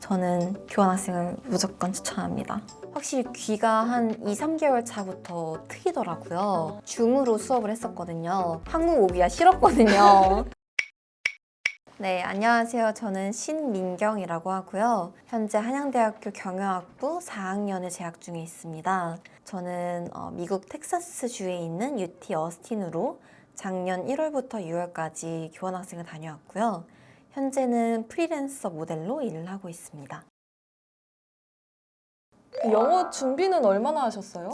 저는 교환학생을 무조건 추천합니다. 확실히 귀가 한 2, 3개월 차부터 트이더라고요. 줌으로 수업을 했었거든요. 한국 오기가 싫었거든요. 네, 안녕하세요. 저는 신민경이라고 하고요. 현재 한양대학교 경영학부 4학년에 재학 중에 있습니다. 저는 미국 텍사스주에 있는 UT 어스틴으로 작년 1월부터 6월까지 교환학생을 다녀왔고요. 현재는 프리랜서 모델로 일을 하고 있습니다. 영어 준비는 얼마나 하셨어요?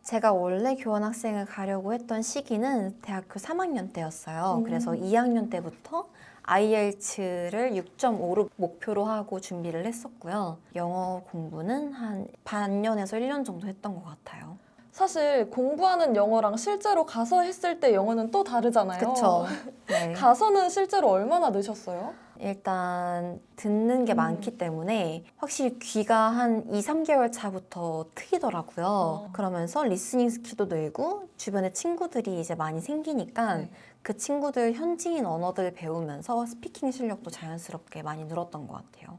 제가 원래 교환학생을 가려고 했던 시기는 대학교 3학년 때였어요. 그래서 2학년 때부터 IELTS를 6.5로 목표로 하고 준비를 했었고요. 영어 공부는 한 반년에서 1년 정도 했던 것 같아요. 사실 공부하는 영어랑 실제로 가서 했을 때 영어는 또 다르잖아요. 그쵸? 네. 가서는 실제로 얼마나 느셨어요? 일단 듣는 게 많기 때문에 확실히 귀가 한 2, 3개월 차부터 트이더라고요. 그러면서 리스닝 스킬도 늘고 주변에 친구들이 이제 많이 생기니까 네. 그 친구들 현지인 언어들 배우면서 스피킹 실력도 자연스럽게 많이 늘었던 것 같아요.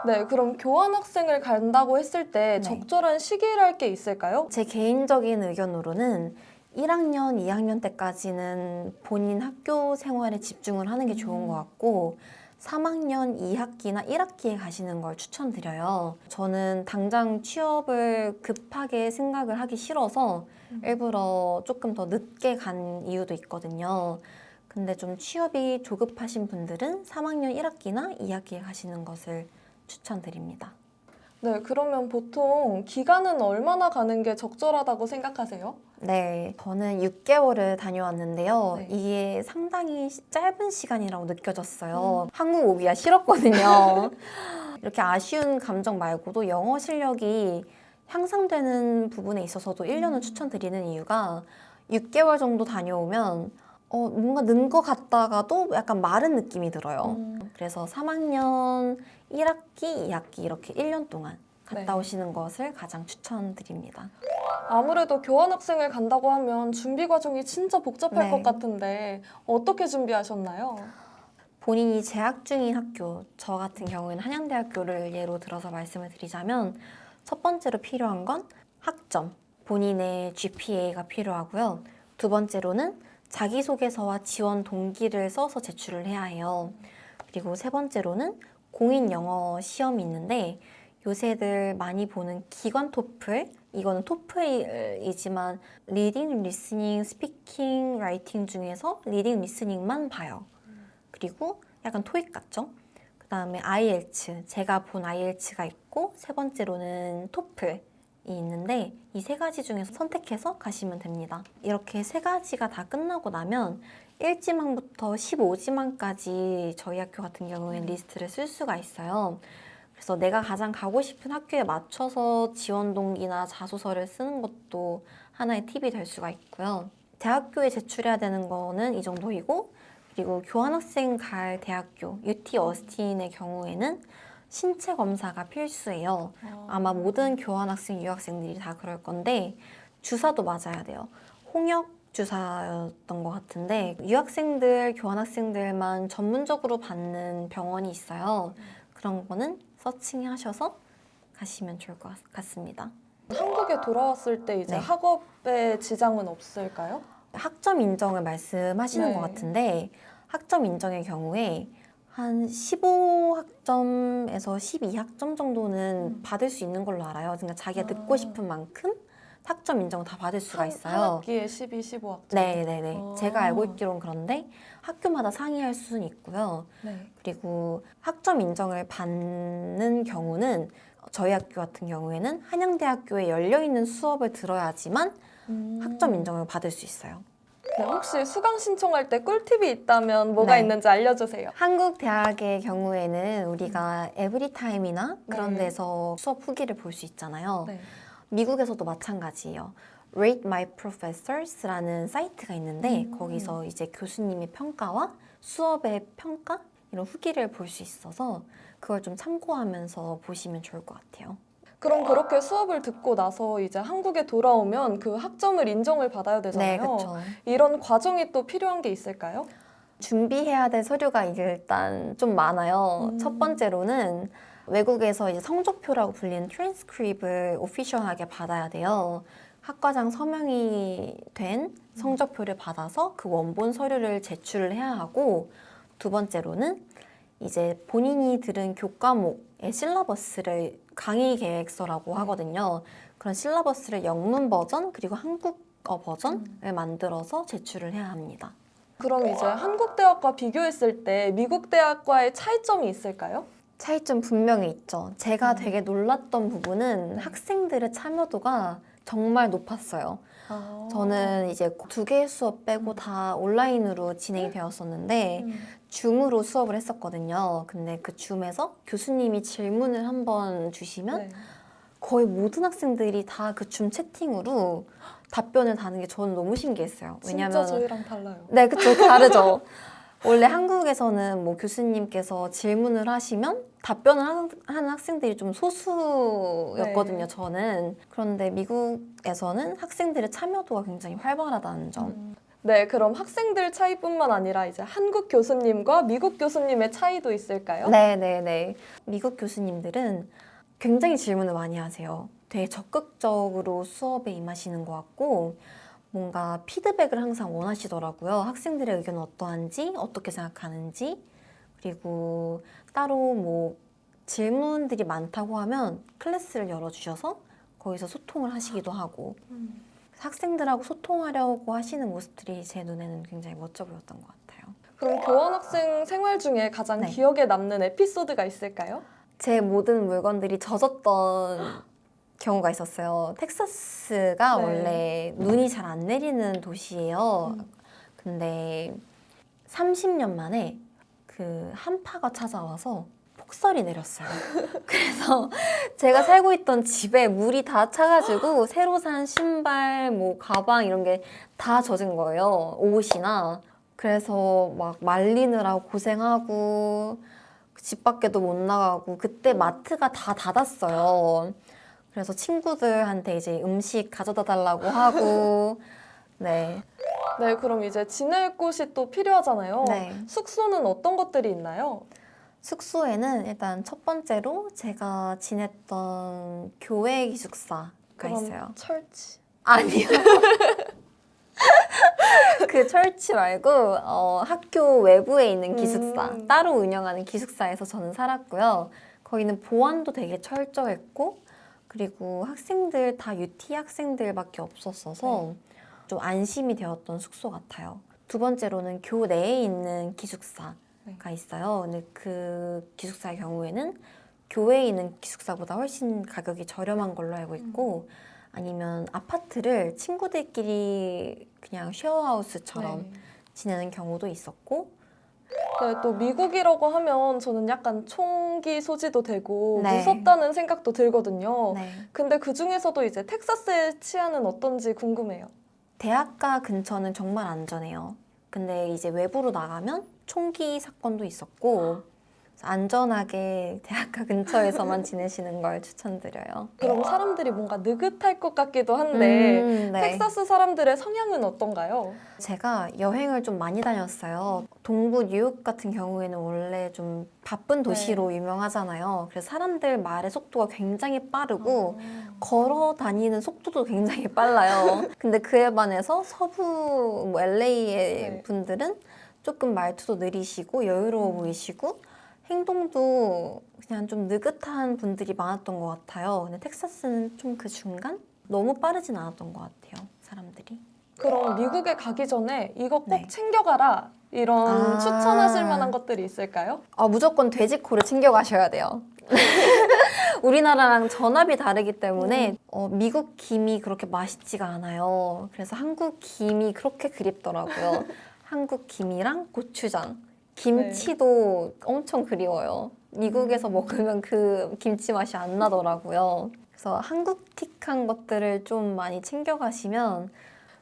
네, 그럼 교환학생을 간다고 했을 때 네. 적절한 시기랄 게 있을까요? 제 개인적인 의견으로는 1학년, 2학년 때까지는 본인 학교 생활에 집중을 하는 게 좋은 것 같고 3학년 2학기나 1학기에 가시는 걸 추천드려요. 저는 당장 취업을 급하게 생각을 하기 싫어서 일부러 조금 더 늦게 간 이유도 있거든요. 근데 좀 취업이 조급하신 분들은 3학년 1학기나 2학기에 가시는 것을 추천드립니다. 네, 그러면 보통 기간은 얼마나 가는 게 적절하다고 생각하세요? 네, 저는 6개월을 다녀왔는데요. 네. 이게 상당히 짧은 시간이라고 느껴졌어요. 한국 오기가 싫었거든요. 이렇게 아쉬운 감정 말고도 영어 실력이 향상되는 부분에 있어서도 1년을 추천드리는 이유가 6개월 정도 다녀오면 뭔가 는 것 같다가도 약간 마른 느낌이 들어요. 그래서 3학년 1학기, 2학기 이렇게 1년 동안 갔다 네. 오시는 것을 가장 추천드립니다. 아무래도 교환학생을 간다고 하면 준비 과정이 진짜 복잡할 네. 것 같은데 어떻게 준비하셨나요? 본인이 재학 중인 학교, 저 같은 경우에는 한양대학교를 예로 들어서 말씀을 드리자면 첫 번째로 필요한 건 학점, 본인의 GPA가 필요하고요. 두 번째로는 자기소개서와 지원 동기를 써서 제출을 해야 해요. 그리고 세 번째로는 공인 영어 시험이 있는데 요새들 많이 보는 기관 토플, 이거는 토플이지만 리딩, 리스닝, 스피킹, 라이팅 중에서 리딩, 리스닝만 봐요. 그리고 약간 토익 같죠? 그 다음에 IELTS, 제가 본 IELTS가 있고 세 번째로는 토플이 있는데 이 세 가지 중에서 선택해서 가시면 됩니다. 이렇게 세 가지가 다 끝나고 나면 1지망부터 15지망까지 저희 학교 같은 경우엔 리스트를 쓸 수가 있어요. 그래서 내가 가장 가고 싶은 학교에 맞춰서 지원 동기나 자소서를 쓰는 것도 하나의 팁이 될 수가 있고요. 대학교에 제출해야 되는 거는 이 정도이고 그리고 교환학생 갈 대학교 UT 어스틴의 경우에는 신체 검사가 필수예요. 아마 모든 교환학생, 유학생들이 다 그럴 건데 주사도 맞아야 돼요. 홍역 주사였던 것 같은데 유학생들, 교환학생들만 전문적으로 받는 병원이 있어요. 그런 거는 서칭하셔서 가시면 좋을 것 같습니다. 한국에 돌아왔을 때 이제 네. 학업에 지장은 없을까요? 학점 인정을 말씀하시는 네. 것 같은데 학점 인정의 경우에 한 15학점에서 12학점 정도는 받을 수 있는 걸로 알아요. 그러니까 자기가 듣고 싶은 만큼 학점 인정을 다 받을 수가 한 있어요. 학기에 12, 15학점. 네네네. 제가 알고 있기로는 그런데 학교마다 상이할 수는 있고요. 네. 그리고 학점 인정을 받는 경우는 저희 학교 같은 경우에는 한양대학교에 열려있는 수업을 들어야지만 학점 인정을 받을 수 있어요. 네, 혹시 수강 신청할 때 꿀팁이 있다면 뭐가 네. 있는지 알려주세요. 한국 대학의 경우에는 우리가 에브리타임이나 그런 네. 데서 수업 후기를 볼 수 있잖아요. 네. 미국에서도 마찬가지예요. Rate My Professors라는 사이트가 있는데 거기서 이제 교수님의 평가와 수업의 평가 이런 후기를 볼 수 있어서 그걸 좀 참고하면서 보시면 좋을 것 같아요. 그럼 그렇게 수업을 듣고 나서 이제 한국에 돌아오면 그 학점을 인정을 받아야 네, 되잖아요. 그렇죠. 이런 과정이 또 필요한 게 있을까요? 준비해야 될 서류가 일단 좀 많아요. 첫 번째로는 외국에서 이제 성적표라고 불리는 트랜스크립을 오피셜하게 받아야 돼요. 학과장 서명이 된 성적표를 받아서 그 원본 서류를 제출을 해야 하고, 두 번째로는 이제 본인이 들은 교과목의 실러버스를 강의 계획서라고 하거든요. 그런 실러버스를 영문 버전 그리고 한국어 버전을 만들어서 제출을 해야 합니다. 그럼 이제 한국 대학과 비교했을 때 미국 대학과의 차이점이 있을까요? 차이점 분명히 있죠. 제가 되게 놀랐던 부분은 네. 학생들의 참여도가 정말 높았어요. 저는 이제 2개의 수업 빼고 다 온라인으로 진행이 되었었는데 줌으로 수업을 했었거든요. 근데 그 줌에서 교수님이 질문을 한번 주시면 네. 거의 모든 학생들이 다 그 줌 채팅으로 답변을 다는 게 저는 너무 신기했어요. 진짜 왜냐면 저희랑 달라요. 네, 그쵸. 다르죠. 원래 한국에서는 뭐 교수님께서 질문을 하시면 답변을 하는 학생들이 좀 소수였거든요, 네. 저는. 그런데 미국에서는 학생들의 참여도가 굉장히 활발하다는 점. 네, 그럼 학생들 차이뿐만 아니라 이제 한국 교수님과 미국 교수님의 차이도 있을까요? 네네네. 미국 교수님들은 굉장히 질문을 많이 하세요. 되게 적극적으로 수업에 임하시는 것 같고, 뭔가 피드백을 항상 원하시더라고요. 학생들의 의견은 어떠한지, 어떻게 생각하는지, 그리고 따로 뭐 질문들이 많다고 하면 클래스를 열어주셔서 거기서 소통을 하시기도 하고, 학생들하고 소통하려고 하시는 모습들이 제 눈에는 굉장히 멋져 보였던 것 같아요. 그럼 교환학생 생활 중에 가장 네. 기억에 남는 에피소드가 있을까요? 제 모든 물건들이 젖었던 경우가 있었어요. 텍사스가 네. 원래 눈이 잘 안 내리는 도시예요. 근데 30년 만에 그 한파가 찾아와서 폭설이 내렸어요. 그래서 제가 살고 있던 집에 물이 다 차가지고 새로 산 신발, 뭐 가방 이런 게 다 젖은 거예요. 옷이나. 그래서 막 말리느라고 고생하고 집 밖에도 못 나가고 그때 마트가 다 닫았어요. 그래서 친구들한테 이제 음식 가져다 달라고 하고 네. 네, 그럼 이제 지낼 곳이 또 필요하잖아요. 네. 숙소는 어떤 것들이 있나요? 숙소에는 일단 첫 번째로 제가 지냈던 교회 기숙사가 그럼 있어요. 철치. 아니요. 그 철치 말고 학교 외부에 있는 기숙사, 따로 운영하는 기숙사에서 저는 살았고요. 거기는 보안도 되게 철저했고, 그리고 학생들 다 UT 학생들밖에 없었어서 좀 안심이 되었던 숙소 같아요. 두 번째로는 교내에 있는 기숙사가 있어요. 근데 그 기숙사의 경우에는 교외에 있는 기숙사보다 훨씬 가격이 저렴한 걸로 알고 있고, 아니면 아파트를 친구들끼리 그냥 쉐어하우스처럼 네. 지내는 경우도 있었고. 네, 또 미국이라고 하면 저는 약간 총기 소지도 되고 네. 무섭다는 생각도 들거든요. 네. 근데 그 중에서도 이제 텍사스의 치안은 어떤지 궁금해요. 대학가 근처는 정말 안전해요. 근데 이제 외부로 나가면 총기 사건도 있었고, 그래서 안전하게 대학가 근처에서만 지내시는 걸 추천드려요. 그럼 사람들이 뭔가 느긋할 것 같기도 한데 네. 텍사스 사람들의 성향은 어떤가요? 제가 여행을 좀 많이 다녔어요. 동부 뉴욕 같은 경우에는 원래 좀 바쁜 도시로 유명하잖아요. 그래서 사람들 말의 속도가 굉장히 빠르고 걸어 다니는 속도도 굉장히 빨라요. 근데 그에 반해서 서부 뭐 LA의 분들은 조금 말투도 느리시고 여유로워 보이시고 행동도 그냥 좀 느긋한 분들이 많았던 것 같아요. 근데 텍사스는 좀 그 중간? 너무 빠르진 않았던 것 같아요, 사람들이. 그럼 미국에 가기 전에 이거 꼭 네. 챙겨가라 이런 아. 추천하실 만한 것들이 있을까요? 무조건 돼지코를 챙겨가셔야 돼요. 우리나라랑 전압이 다르기 때문에 미국 김이 그렇게 맛있지가 않아요. 그래서 한국 김이 그렇게 그립더라고요. 한국 김이랑 고추장, 김치도 엄청 그리워요. 미국에서 먹으면 그 김치 맛이 안 나더라고요. 그래서 한국틱한 것들을 좀 많이 챙겨가시면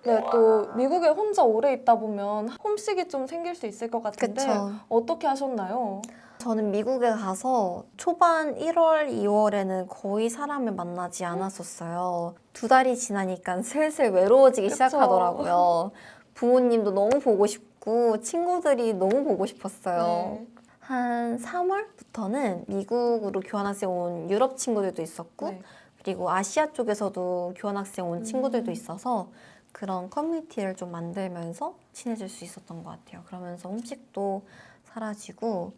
네, 또 미국에 혼자 오래 있다 보면 홈식이 좀 생길 수 있을 것 같은데 그쵸. 어떻게 하셨나요? 저는 미국에 가서 초반 1월, 2월에는 거의 사람을 만나지 않았었어요. 2달이 지나니까 슬슬 외로워지기 그쵸. 시작하더라고요. 부모님도 너무 보고 싶고 친구들이 너무 보고 싶었어요. 네. 한 3월부터는 미국으로 교환학생 온 유럽 친구들도 있었고 네. 그리고 아시아 쪽에서도 교환학생 온 친구들도 있어서 그런 커뮤니티를 좀 만들면서 친해질 수 있었던 것 같아요. 그러면서 홈식도 사라지고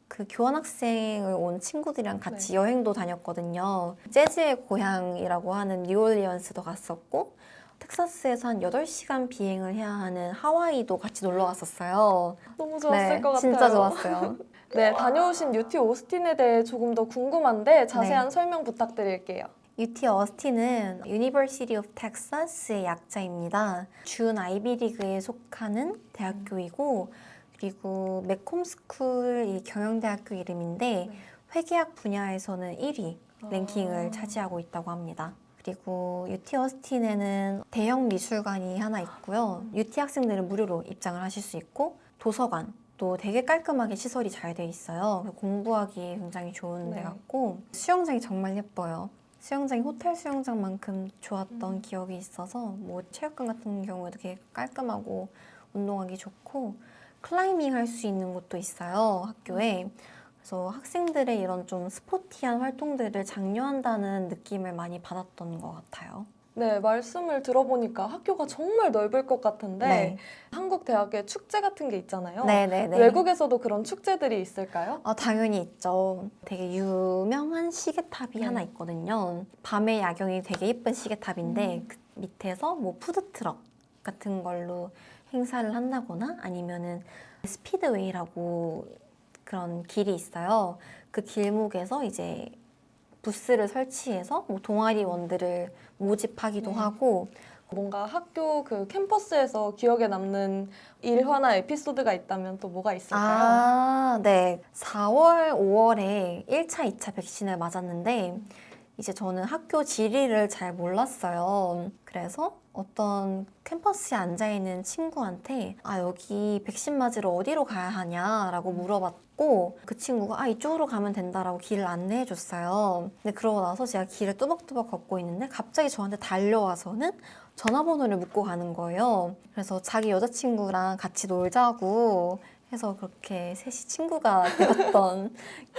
그 교환학생을 온 친구들이랑 같이 여행도 다녔거든요. 재즈의 고향이라고 하는 뉴올리언스도 갔었고 텍사스에서 한 8시간 비행을 해야 하는 하와이도 같이 놀러 갔었어요. 너무 좋았을 것 같아요. 진짜 좋았어요. 네, 다녀오신 UT 오스틴에 대해 조금 더 궁금한데 자세한 설명 부탁드릴게요. UT 어스틴은 University of Texas의 약자입니다. 준 아이비리그에 속하는 대학교이고 그리고 맥콤스쿨 이 경영대학교 이름인데 회계학 분야에서는 1위 랭킹을 차지하고 있다고 합니다. 그리고 UT 어스틴에는 대형 미술관이 하나 있고요. UT 학생들은 무료로 입장을 하실 수 있고 도서관 또 되게 깔끔하게 시설이 잘 돼 있어요. 공부하기 굉장히 좋은 데 같고 수영장이 정말 예뻐요. 수영장이 호텔 수영장만큼 좋았던 기억이 있어서 뭐 체육관 같은 경우에도 되게 깔끔하고 운동하기 좋고 클라이밍 할 수 있는 곳도 있어요, 학교에. 그래서 학생들의 이런 좀 스포티한 활동들을 장려한다는 느낌을 많이 받았던 것 같아요. 네, 말씀을 들어보니까 학교가 정말 넓을 것 같은데 네. 한국 대학에 축제 같은 게 있잖아요. 네네네. 외국에서도 그런 축제들이 있을까요? 당연히 있죠. 되게 유명한 시계탑이 하나 있거든요. 밤에 야경이 되게 예쁜 시계탑인데 그 밑에서 뭐 푸드트럭 같은 걸로 행사를 한다거나 아니면은 스피드웨이라고 그런 길이 있어요. 그 길목에서 이제 부스를 설치해서 뭐 동아리원들을 모집하기도 하고 뭔가 학교 그 캠퍼스에서 기억에 남는 일화나 에피소드가 있다면 또 뭐가 있을까요? 네. 4월, 5월에 1차, 2차 백신을 맞았는데 이제 저는 학교 지리를 잘 몰랐어요. 그래서 어떤 캠퍼스에 앉아있는 친구한테 여기 백신 맞으러 어디로 가야 하냐라고 물어봤고 그 친구가 이쪽으로 가면 된다라고 길을 안내해 줬어요. 근데 그러고 나서 제가 길을 뚜벅뚜벅 걷고 있는데 갑자기 저한테 달려와서는 전화번호를 묻고 가는 거예요. 그래서 자기 여자친구랑 같이 놀자고 해서 그렇게 셋이 친구가 되었던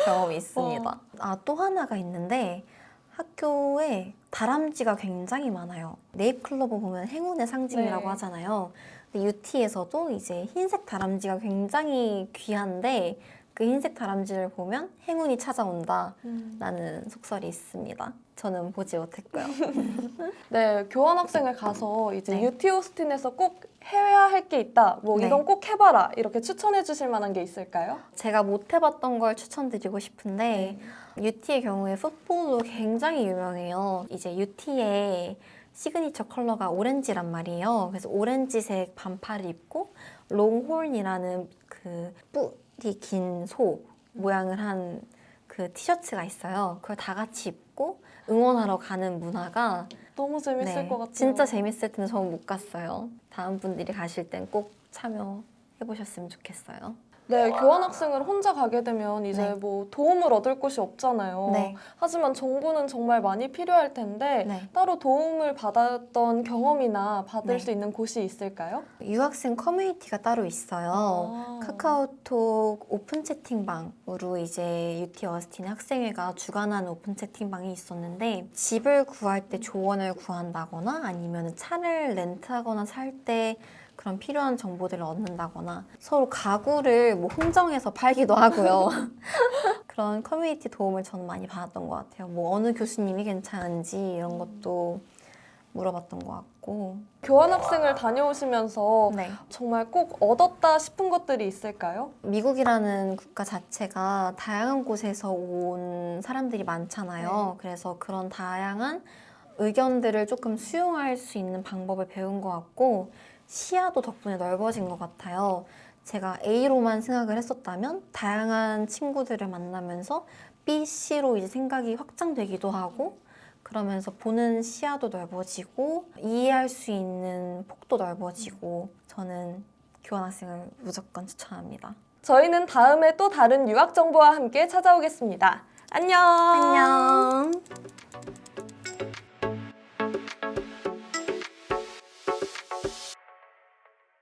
경험이 있습니다. 또 하나가 있는데 학교에 다람쥐가 굉장히 많아요. 네잎클로버 보면 행운의 상징이라고 하잖아요. 근데 UT에서도 이제 흰색 다람쥐가 굉장히 귀한데 그 흰색 다람쥐를 보면 행운이 찾아온다라는 속설이 있습니다. 저는 보지 못했고요. 네, 교환학생을 가서 이제 네. UT 오스틴에서 꼭 해야 할 게 있다. 뭐 네. 이건 꼭 해봐라. 이렇게 추천해 주실 만한 게 있을까요? 제가 못 해봤던 걸 추천드리고 싶은데 UT의 경우에 풋볼도 굉장히 유명해요. 이제 UT의 시그니처 컬러가 오렌지란 말이에요. 그래서 오렌지색 반팔을 입고 롱홀이라는 그 뿔이 긴 소 모양을 한 그 티셔츠가 있어요. 그걸 다 같이 입고 응원하러 가는 문화가 너무 재밌을 것 같아요. 진짜 재밌을 텐데 저는 못 갔어요. 다음 분들이 가실 땐 꼭 참여해보셨으면 좋겠어요. 네, 교환학생을 혼자 가게 되면 이제 네. 뭐 도움을 얻을 곳이 없잖아요. 네. 하지만 정보는 정말 많이 필요할 텐데 네. 따로 도움을 받았던 경험이나 받을 네. 수 있는 곳이 있을까요? 유학생 커뮤니티가 따로 있어요. 카카오톡 오픈 채팅방으로 이제 UT 어스틴 학생회가 주관하는 오픈 채팅방이 있었는데 집을 구할 때 조언을 구한다거나 아니면 차를 렌트하거나 살 때 그런 필요한 정보들을 얻는다거나 서로 가구를 뭐 흥정해서 팔기도 하고요. 그런 커뮤니티 도움을 저는 많이 받았던 것 같아요. 뭐 어느 교수님이 괜찮은지 이런 것도 물어봤던 것 같고. 교환학생을 다녀오시면서 네. 정말 꼭 얻었다 싶은 것들이 있을까요? 미국이라는 국가 자체가 다양한 곳에서 온 사람들이 많잖아요. 그래서 그런 다양한 의견들을 조금 수용할 수 있는 방법을 배운 것 같고 시야도 덕분에 넓어진 것 같아요. 제가 A로만 생각을 했었다면 다양한 친구들을 만나면서 B, C로 이제 생각이 확장되기도 하고 그러면서 보는 시야도 넓어지고 이해할 수 있는 폭도 넓어지고 저는 교환학생을 무조건 추천합니다. 저희는 다음에 또 다른 유학 정보와 함께 찾아오겠습니다. 안녕! 안녕!